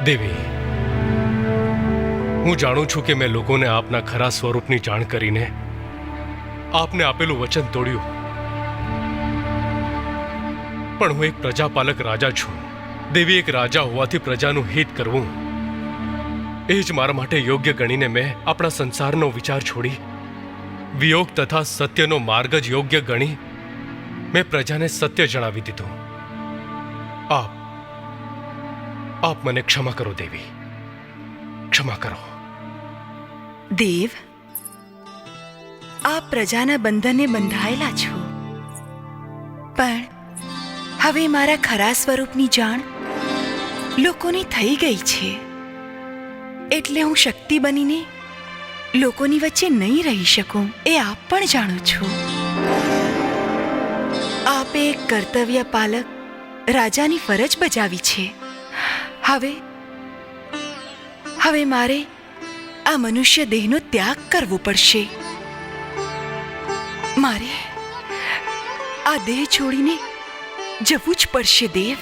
દેવી, હું જાણું છું કે મેં લોકોને આપના ખરા સ્વરૂપની જાણ કરીને આપને આપેલું વચન તોડ્યું, પણ હું એક પ્રજાપાલક રાજા છું. દેવી, એક રાજા હોવાથી પ્રજાનું હિત કરવું એ જ મારા માટે યોગ્ય ગણીને મેં આપણા સંસારનો વિચાર છોડી વિયોગ તથા સત્યનો માર્ગ જ યોગ્ય ગણી મેં પ્રજાને સત્ય જણાવી દીધું. આપ મને ક્ષમા કરો દેવી, ક્ષમા કરો. દેવ, આપ પ્રજાના બંધને બંધાયેલા છો, પણ હવે મારા ખરા સ્વરૂપની જાણ લોકોને થઈ ગઈ છે, એટલે હું શક્તિ બનીને લોકોની વચ્ચે નહીં રહી શકું, એ આપ પણ જાણો છો. આપે એક કર્તવ્ય પાલક રાજાની ફરજ બજાવી છે. હવે મારે આ મનુષ્ય દેહનો ત્યાગ કરવો પડશે. મારે આ દેહ છોડીને જવું જ પડશે દેવ.